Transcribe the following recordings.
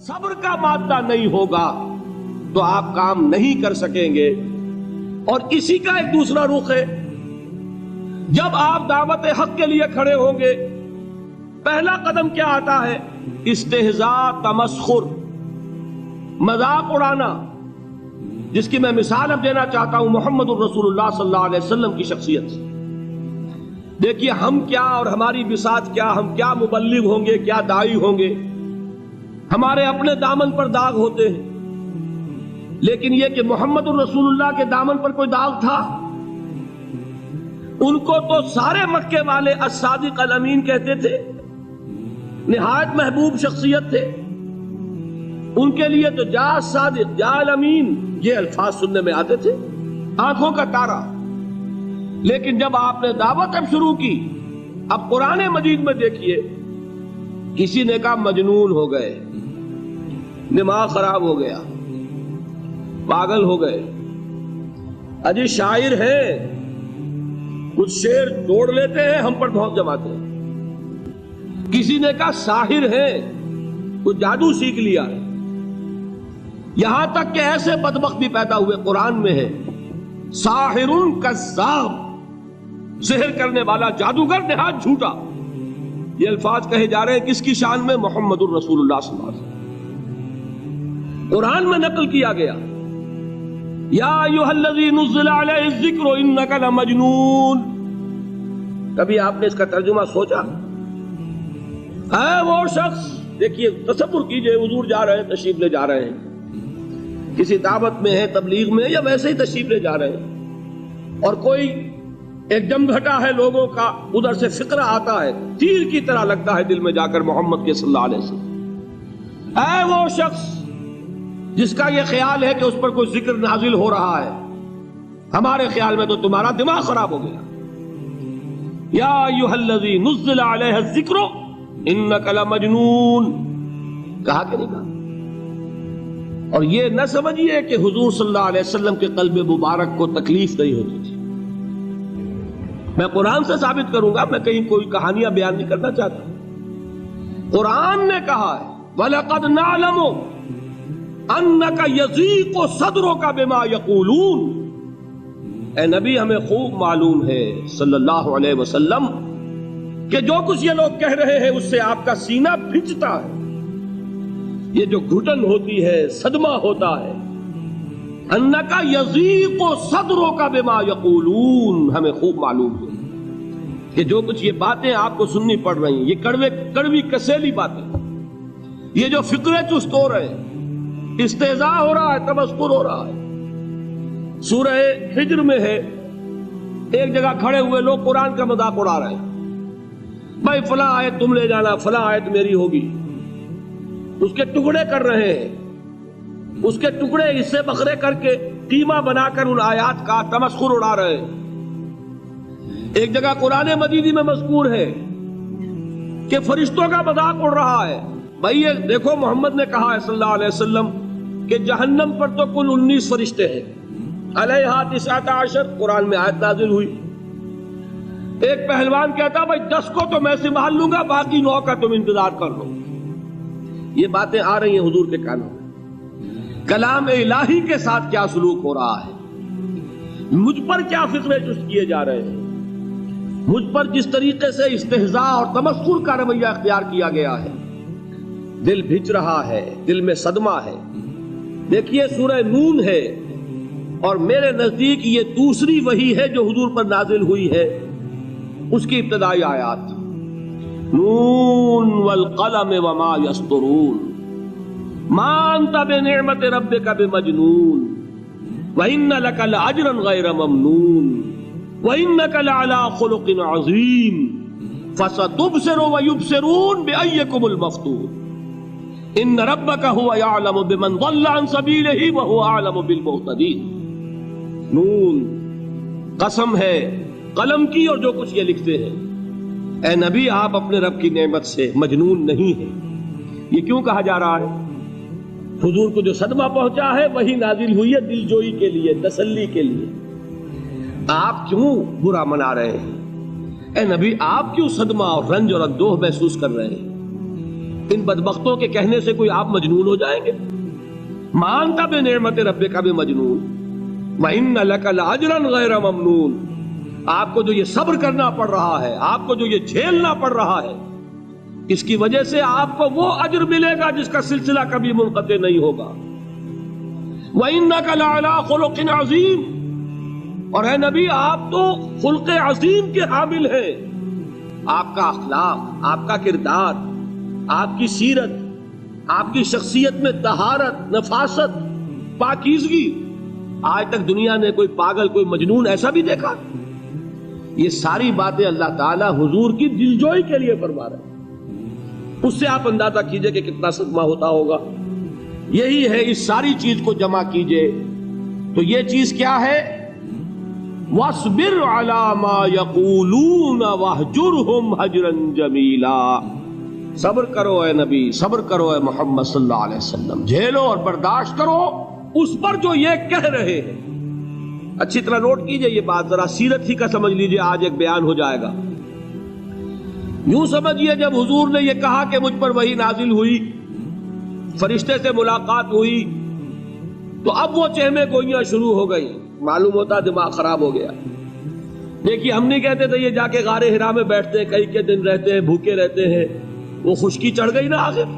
صبر کا مادہ نہیں ہوگا تو آپ کام نہیں کر سکیں گے. اور اسی کا ایک دوسرا رخ ہے، جب آپ دعوت حق کے لیے کھڑے ہوں گے پہلا قدم کیا آتا ہے؟ استہزاء، تمسخر، مذاق اڑانا، جس کی میں مثال اب دینا چاہتا ہوں محمد الرسول اللہ صلی اللہ علیہ وسلم کی شخصیت سے. دیکھیے ہم کیا اور ہماری بساط کیا، ہم کیا مبلغ ہوں گے، کیا داعی ہوں گے، ہمارے اپنے دامن پر داغ ہوتے ہیں، لیکن یہ کہ محمد الرسول اللہ کے دامن پر کوئی داغ تھا؟ ان کو تو سارے مکے والے الصادق الامین کہتے تھے، نہایت محبوب شخصیت تھے. ان کے لیے تو جا صادق، جا الامین، یہ الفاظ سننے میں آتے تھے، آنکھوں کا تارا. لیکن جب آپ نے دعوت اب شروع کی، اب قرآن مجید میں دیکھیے، کسی نے کہا مجنون ہو گئے، دماغ خراب ہو گیا، پاگل ہو گئے، اجی شاعر ہیں، کچھ شعر توڑ لیتے ہیں، ہم پر بہت جماتے ہیں. کسی نے کہا ساحر ہیں، کچھ جادو سیکھ لیا ہے. یہاں تک کہ ایسے بدبخت بھی پیدا ہوئے، قرآن میں ہے ساحر کذاب، سحر کرنے والا جادوگر نہایت جھوٹا. یہ الفاظ کہے جا رہے ہیں کس کی شان میں؟ محمد الرسول اللہ صلی اللہ علیہ وسلم. قرآن میں نقل کیا گیا، یا ایھا الذی نزل علیہ الذکر انک لمجنون. کبھی آپ نے اس کا ترجمہ سوچا؟ ہے وہ شخص، دیکھیے تصور کیجئے، حضور جا رہے ہیں، تشریف لے جا رہے ہیں، کسی دعوت میں ہے، تبلیغ میں، یا ویسے ہی تشریف لے جا رہے ہیں، اور کوئی ایک جمگھٹا ہے لوگوں کا، ادھر سے فقرہ آتا ہے، تیر کی طرح لگتا ہے دل میں جا کر محمد کے صلی اللہ علیہ وسلم. اے وہ شخص جس کا یہ خیال ہے کہ اس پر کوئی ذکر نازل ہو رہا ہے، ہمارے خیال میں تو تمہارا دماغ خراب ہو گیا. یا ایھا الذی نزل علیہ الذکر انک لمجنون، کہا کہ نہیں کہا؟ اور یہ نہ سمجھیے کہ حضور صلی اللہ علیہ وسلم کے قلب مبارک کو تکلیف نہیں ہوتی تھی. میں قرآن سے ثابت کروں گا، میں کہیں کوئی کہانیاں بیان نہیں کرنا چاہتا. قرآن نے کہا ہے وَلَقَدْ نَعْلَمُ أَنَّكَ يَضِيقُ صَدْرُكَ بِمَا يَقُولُونَ. اے نبی ہمیں خوب معلوم ہے صلی اللہ علیہ وسلم کہ جو کچھ یہ لوگ کہہ رہے ہیں اس سے آپ کا سینہ بھجتا ہے، یہ جو گھٹن ہوتی ہے، صدمہ ہوتا ہے. انکا یضیق صدرک بما یقولون، ہمیں خوب معلوم ہے کہ جو کچھ یہ باتیں آپ کو سننی پڑ رہی ہیں، یہ کڑوی کسیلی باتیں، یہ جو فکرے چست ہو رہے ہیں، استہزاء ہو رہا ہے، تمسخر ہو رہا ہے. سورہ ہجر میں ہے، ایک جگہ کھڑے ہوئے لوگ قرآن کا مذاق اڑا رہے ہیں، بھائی فلاں آیت تم لے جانا، فلاں آیت میری ہوگی، اس کے ٹکڑے کر رہے ہیں، اس کے ٹکڑے حصے بکھرے کر کے قیمہ بنا کر ان آیات کا تمسخر اڑا رہے ہیں. ایک جگہ قرآن مجیدی میں مذکور ہے کہ فرشتوں کا مذاق اڑ رہا ہے. بھائی یہ دیکھو محمد نے کہا ہے صلی اللہ علیہ وسلم کہ جہنم پر تو کل 19 فرشتے ہیں، علیہا 19 قرآن میں آیت نازل ہوئی. ایک پہلوان کہتا بھائی 10 کو تو میں سنبھال لوں گا، باقی 9 کا تم انتظار کر لو. یہ باتیں آ رہی ہیں حضور کے کانوں میں. کلام الہی کے ساتھ کیا سلوک ہو رہا ہے، مجھ پر کیا فکرے چست کیے جا رہے ہیں، مجھ پر جس طریقے سے استہزاء اور تمسخر کا رویہ اختیار کیا گیا ہے، دل بھج رہا ہے، دل میں صدمہ ہے. دیکھیے سورہ نون ہے، اور میرے نزدیک یہ دوسری وحی ہے جو حضور پر نازل ہوئی ہے، اس کی ابتدائی آیات نون والقلم وما یسطرون ما انت بنعمت ربک بمجنون وان لک لاجرا غیر ممنون وانک لعلی خلق عظیم فستبصر ویبصرون بأیکم المفتون ان ربک هو یعلم بمن ضل عن سبیلہ وهو اعلم بالمہتدین. نون قسم ہے قلم کی اور جو کچھ یہ لکھتے ہیں. اے نبی آپ اپنے رب کی نعمت سے مجنون نہیں ہیں. یہ کیوں کہا جا رہا ہے؟ حضور کو جو صدمہ پہنچا ہے وہی نازل ہوئی ہے دل جوئی کے لیے، تسلی کے لیے. آپ کیوں برا منا رہے ہیں؟ اے نبی آپ کیوں صدمہ اور رنج اور اندوہ محسوس کر رہے ہیں؟ ان بدبختوں کے کہنے سے کوئی آپ مجنون ہو جائیں گے؟ مانتا بے نعمت رب کا بھی مجنون وَإِنَّ لَكَ لَأَجْرًا غَيْرَ مَمْنُونَ. آپ کو جو یہ صبر کرنا پڑ رہا ہے، آپ کو جو یہ جھیلنا پڑ رہا ہے، اس کی وجہ سے آپ کو وہ اجر ملے گا جس کا سلسلہ کبھی منقطع نہیں ہوگا. وَإِنَّكَ لَعَلَىٰ خُلُقٍ عَظِيمٍ. اور اے نبی آپ تو خلق عظیم کے حامل ہیں. آپ کا اخلاق، آپ کا کردار، آپ کی سیرت، آپ کی شخصیت میں طہارت، نفاست، پاکیزگی، آج تک دنیا نے کوئی پاگل، کوئی مجنون ایسا بھی دیکھا؟ یہ ساری باتیں اللہ تعالیٰ حضور کی دلجوئی کے لیے فرما رہے ہیں. اس سے آپ اندازہ کیجئے کہ کتنا صدمہ ہوتا ہوگا. یہی ہے، اس ساری چیز کو جمع کیجئے تو یہ چیز کیا ہے؟ وَاصْبِرْ عَلَىٰ مَا يَقُولُونَ وَاهْجُرْهُمْ هَجْرًا جَمِيلًا. صبر کرو اے نبی، صبر کرو اے محمد صلی اللہ علیہ وسلم، جھیلو اور برداشت کرو اس پر جو یہ کہہ رہے ہیں. اچھی طرح نوٹ کیجئے یہ بات، ذرا سیرت ہی کا سمجھ لیجئے، آج ایک بیان ہو جائے گا. یوں سمجھیے جب حضور نے یہ کہا کہ مجھ پر وحی نازل ہوئی، فرشتے سے ملاقات ہوئی، تو اب وہ چہمے گوئیاں شروع ہو گئی. معلوم ہوتا دماغ خراب ہو گیا. دیکھیے ہم نہیں کہتے تھے یہ جا کے غار حرا میں بیٹھتے ہیں، کئی کے دن رہتے ہیں، بھوکے رہتے ہیں، وہ خشکی چڑھ گئی نا. آخر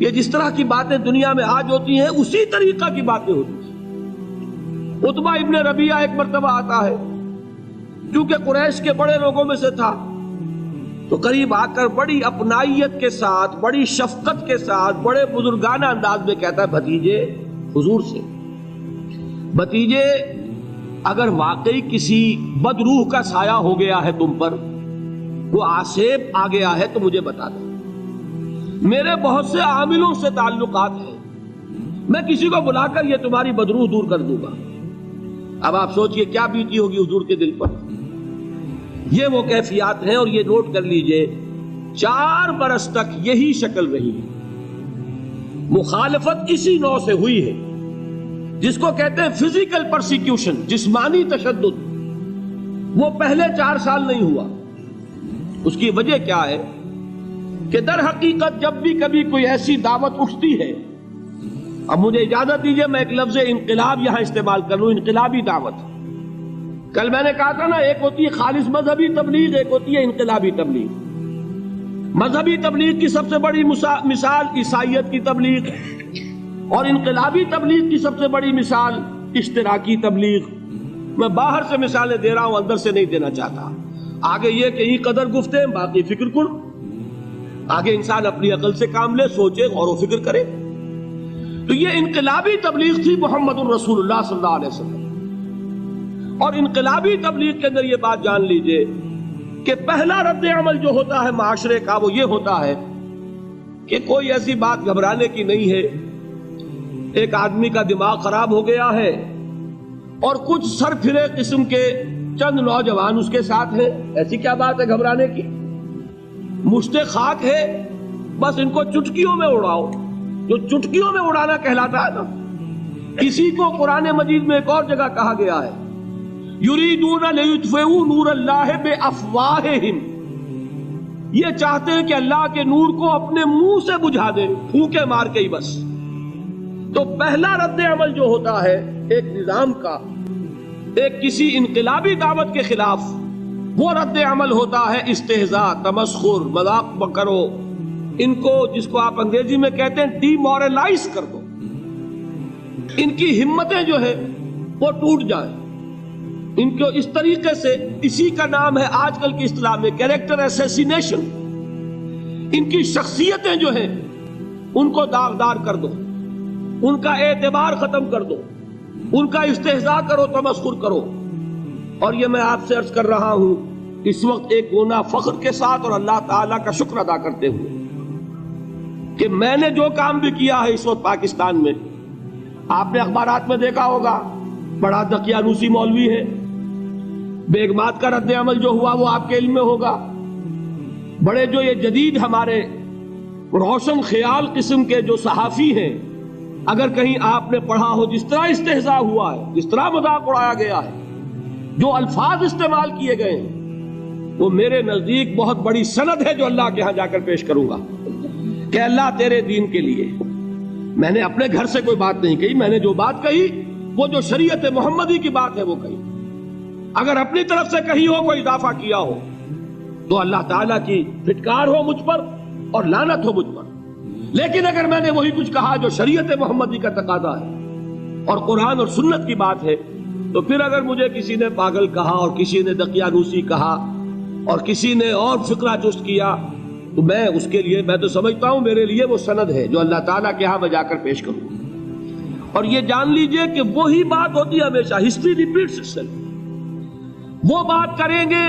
یہ جس طرح کی باتیں دنیا میں آج ہوتی ہیں اسی طریقہ کی باتیں ہوتی ہیں. عتبہ ابن ربیعہ ایک مرتبہ آتا ہے، کیونکہ قریش کے بڑے لوگوں میں سے تھا، تو قریب آ کر بڑی اپنائیت کے ساتھ، بڑی شفقت کے ساتھ، بڑے بزرگانہ انداز میں کہتا ہے بھتیجے حضور سے، بھتیجے اگر واقعی کسی بد روح کا سایہ ہو گیا ہے تم پر، وہ آسیب آ گیا ہے تو مجھے بتا دو. میرے بہت سے عاملوں سے تعلقات ہیں، میں کسی کو بلا کر یہ تمہاری بدروح دور کر دوں گا. اب آپ سوچئے کیا بیتی ہوگی حضور کے دل پر. یہ وہ کیفیات ہیں، اور یہ نوٹ کر لیجئے 4 برس تک یہی شکل رہی ہے. مخالفت اسی نوع سے ہوئی ہے جس کو کہتے ہیں فزیکل پرسیکیوشن، جسمانی تشدد. وہ پہلے 4 سال نہیں ہوا. اس کی وجہ کیا ہے کہ در حقیقت جب بھی کبھی کوئی ایسی دعوت اٹھتی ہے، اب مجھے اجازت دیجئے میں ایک لفظ انقلاب یہاں استعمال کر لوں، انقلابی دعوت. کل میں نے کہا تھا نا، ایک ہوتی ہے خالص مذہبی تبلیغ، ایک ہوتی ہے انقلابی تبلیغ. مذہبی تبلیغ کی سب سے بڑی مثال عیسائیت کی تبلیغ، اور انقلابی تبلیغ کی سب سے بڑی مثال اشتراکی تبلیغ. میں باہر سے مثالیں دے رہا ہوں، اندر سے نہیں دینا چاہتا. آگے یہ کہ یہ قدر گفتے ہیں، باقی فکر کن. آگے انسان اپنی عقل سے کام لے، سوچے، غور و فکر کرے. تو یہ انقلابی تبلیغ تھی محمد الرسول اللہ صلی اللہ علیہ وسلم. اور انقلابی تبلیغ کے اندر یہ بات جان لیجئے کہ پہلا رد عمل جو ہوتا ہے معاشرے کا وہ یہ ہوتا ہے کہ کوئی ایسی بات گھبرانے کی نہیں ہے. ایک آدمی کا دماغ خراب ہو گیا ہے اور کچھ سر پھرے قسم کے چند نوجوان اس کے ساتھ ہیں، ایسی کیا بات ہے گھبرانے کی؟ مشت خاک ہے، بس ان کو چٹکیوں میں اڑاؤ. جو چٹکیوں میں اڑانا کہلاتا ہے نا، اسی کو قرآن مجید میں ایک اور جگہ کہا گیا ہے، یریدون لیطفئوا نور اللہ بافواہہم. یہ چاہتے ہیں کہ اللہ کے نور کو اپنے منہ سے بجھا دیں، پھونکے مار کے ہی بس. تو پہلا رد عمل جو ہوتا ہے ایک نظام کا، ایک کسی انقلابی دعوت کے خلاف، وہ رد عمل ہوتا ہے استہزاء، تمسخر، مذاق کرو. ان کو، جس کو آپ انگریزی میں کہتے ہیں ڈی مورلائز کر دو، ان کی ہمتیں جو ہے وہ ٹوٹ جائیں. ان کو اس طریقے سے، اسی کا نام ہے آج کل کی اصطلاح میں کیریکٹر اسیسینیشن. ان کی شخصیتیں جو ہیں ان کو داغدار کر دو، ان کا اعتبار ختم کر دو، ان کا استہزاء کرو، تمسخر کرو. اور یہ میں آپ سے عرض کر رہا ہوں اس وقت ایک گونا فخر کے ساتھ اور اللہ تعالیٰ کا شکر ادا کرتے ہوئے کہ میں نے جو کام بھی کیا ہے اس وقت پاکستان میں، آپ نے اخبارات میں دیکھا ہوگا، بڑا دقیانوسی مولوی ہے. بیگمات کا رد عمل جو ہوا وہ آپ کے علم میں ہوگا. بڑے جو یہ جدید ہمارے روشن خیال قسم کے جو صحافی ہیں، اگر کہیں آپ نے پڑھا ہو جس طرح استہزاء ہوا ہے، جس طرح مذاق اڑایا گیا ہے، جو الفاظ استعمال کیے گئے ہیں، وہ میرے نزدیک بہت بڑی سند ہے جو اللہ کے ہاں جا کر پیش کروں گا. کہ اللہ تیرے دین کے لیے میں نے اپنے گھر سے کوئی بات نہیں کہی، میں نے جو بات کہی وہ جو شریعت محمدی کی بات ہے وہ کہی. اگر اپنی طرف سے کہی ہو، کوئی اضافہ کیا ہو تو اللہ تعالیٰ کی پھٹکار ہو مجھ پر اور لعنت ہو مجھ پر. لیکن اگر میں نے وہی کچھ کہا جو شریعت محمدی کا تقاضا ہے اور قرآن اور سنت کی بات ہے، تو پھر اگر مجھے کسی نے پاگل کہا اور کسی نے دقیانوسی کہا اور کسی نے اور فقرہ جست کیا، تو میں اس کے لیے، میں تو سمجھتا ہوں میرے لیے وہ سند ہے جو اللہ تعالیٰ کے ہاں میں جا کر پیش کروں. اور یہ جان لیجئے کہ وہی بات ہوتی ہے ہمیشہ، ہسٹری ریپیٹس اٹسیلف. وہ بات کریں گے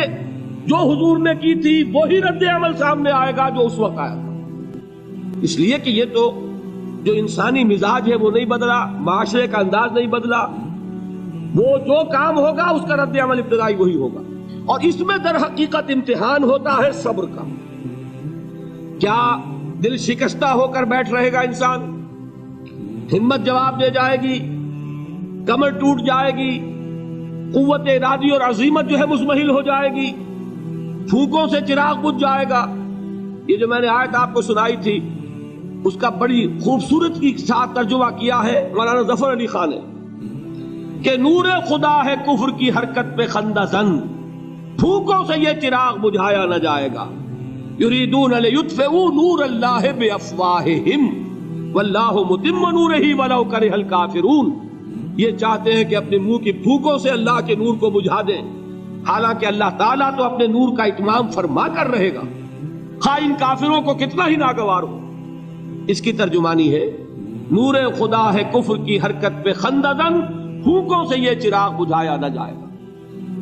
جو حضور نے کی تھی، وہی رد عمل سامنے آئے گا جو اس وقت آیا تھا. اس لیے کہ یہ تو جو انسانی مزاج ہے وہ نہیں بدلا، معاشرے کا انداز نہیں بدلا، وہ جو کام ہوگا اس کا رد عمل ابتدائی وہی ہوگا. اور اس میں در حقیقت امتحان ہوتا ہے صبر کا. کیا دل شکستہ ہو کر بیٹھ رہے گا انسان؟ ہمت جواب دے جائے گی، کمر ٹوٹ جائے گی، قوت ارادی اور عزیمت جو ہے مزمحل ہو جائے گی، پھونکوں سے چراغ بجھ جائے گا. یہ جو میں نے آیت آپ کو سنائی تھی اس کا بڑی خوبصورت کی ساتھ ترجمہ کیا ہے مولانا ظفر علی خان نے کہ نور خدا ہے کفر کی حرکت پہ خندہ زن، پھونکوں سے یہ چراغ بجھایا نہ جائے گا. یریدون لیطفئوا نور اللہ بافواہہم واللہ متم نورہ ولو کرہ الکافرون. یہ چاہتے ہیں کہ اپنے منہ کی پھونکوں سے اللہ کے نور کو بجھا دیں، حالانکہ اللہ تعالیٰ تو اپنے نور کا اتمام فرما کر رہے گا، خواہ ان کافروں کو کتنا ہی ناگوار ہو. اس کی ترجمانی ہے نور خدا ہے کفر کی حرکت پہ خندہ زن، پھونکوں سے یہ چراغ بجھایا نہ جائے گا.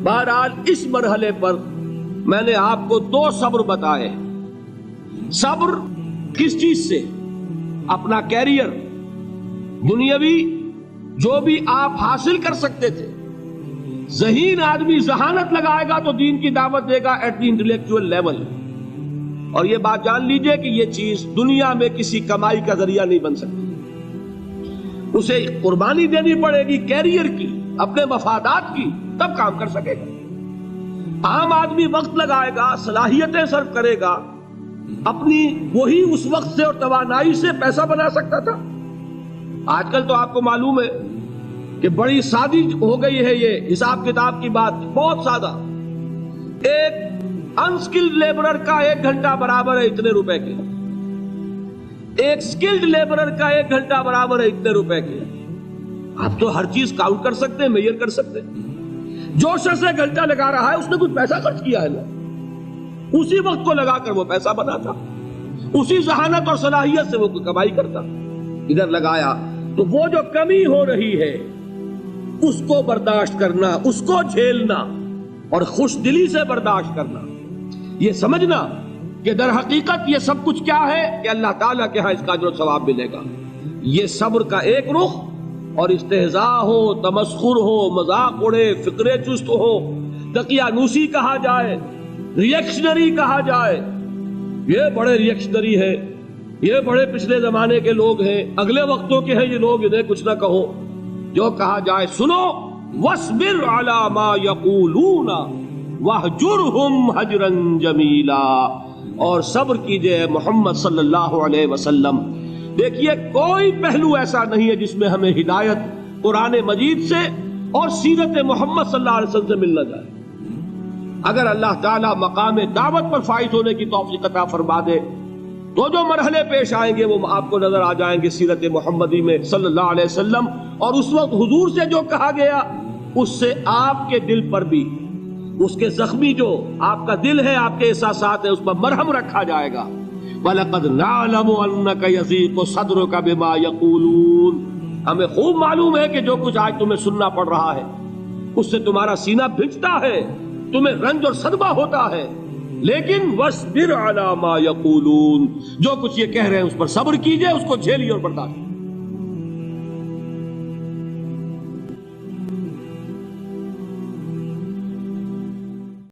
بہرحال اس مرحلے پر میں نے آپ کو 2 صبر بتائے. صبر کس چیز سے؟ اپنا کیریئر دنیاوی جو بھی آپ حاصل کر سکتے تھے. ذہین آدمی ذہانت لگائے گا تو دین کی دعوت دے گا ایٹ دی انٹلیکچوئل لیول. اور یہ بات جان لیجئے کہ یہ چیز دنیا میں کسی کمائی کا ذریعہ نہیں بن سکتی. اسے قربانی دینی پڑے گی کیریئر کی، اپنے مفادات کی، تب کام کر سکے گا. عام آدمی وقت لگائے گا، صلاحیتیں صرف کرے گا، اپنی وہی اس وقت سے اور توانائی سے پیسہ بنا سکتا تھا. آج کل تو آپ کو معلوم ہے کہ بڑی سادی ہو گئی ہے یہ حساب کتاب کی بات، بہت سادہ. ایک انسکلڈ لیبرر کا 1 گھنٹہ برابر ہے اتنے روپے کے، ایک سکلڈ لیبرر کا 1 گھنٹہ برابر ہے اتنے روپے کے. آپ تو ہر چیز کاؤنٹ کر سکتے ہیں، میئر کر سکتے ہیں. جو شخص 1 گھنٹہ لگا رہا ہے اس نے کچھ پیسہ خرچ کیا ہے نا، اسی وقت کو لگا کر وہ پیسہ بناتا، اسی ذہانت اور صلاحیت سے وہ کمائی کرتا. ادھر لگایا تو وہ جو کمی ہو رہی ہے اس کو برداشت کرنا، اس کو جھیلنا اور خوش دلی سے برداشت کرنا، یہ سمجھنا کہ در حقیقت یہ سب کچھ کیا ہے کہ اللہ تعالیٰ کے ہاں اس کا اجر و ثواب ملے گا. یہ صبر کا ایک رخ. اور استہزاء ہو، تمسخر ہو، مذاق اڑے، فقرے چست ہو، دقیانوسی کہا جائے، ریئیکشنری کہا جائے، یہ بڑے ریئیکشنری ہے، یہ بڑے پچھلے زمانے کے لوگ ہیں، اگلے وقتوں کے ہیں یہ لوگ، انہیں کچھ نہ کہو. جو کہا جائے سنو. وَاصْبِرْ عَلَى مَا يَقُولُونَ وَاهْجُرْهُمْ هَجْرًا جَمِيلًا. اور صبر کیجئے محمد صلی اللہ علیہ وسلم. دیکھیے کوئی پہلو ایسا نہیں ہے جس میں ہمیں ہدایت قرآن مجید سے اور سیرت محمد صلی اللہ علیہ وسلم سے مل نہ جائے. اگر اللہ تعالیٰ مقام دعوت پر فائز ہونے کی توفیق عطا فرما دے تو جو مرحلے پیش آئیں گے وہ آپ کو نظر آ جائیں گے سیرت محمدی میں صلی اللہ علیہ وسلم. اور اس وقت حضور سے جو کہا گیا اس سے آپ کے دل پر بھی، اس کے زخمی جو آپ کا دل ہے، آپ کے احساسات ہیں، اس پر مرہم رکھا جائے گا. وَلَقَدْ نَعْلَمُ أَنَّكَ يَضِيقُ صَدْرُكَ بِمَا يَقُولُونَ. ہمیں خوب معلوم ہے کہ جو کچھ آج تمہیں سننا پڑ رہا ہے اس سے تمہارا سینہ بھجتا ہے، تمہیں رنج اور صدمہ ہوتا ہے. لیکن وَاصْبِرْ عَلَى مَا يَقُولُونَ، جو کچھ یہ کہہ رہے ہیں اس پر صبر کیجئے، اس کو جھیلیے اور برداشت.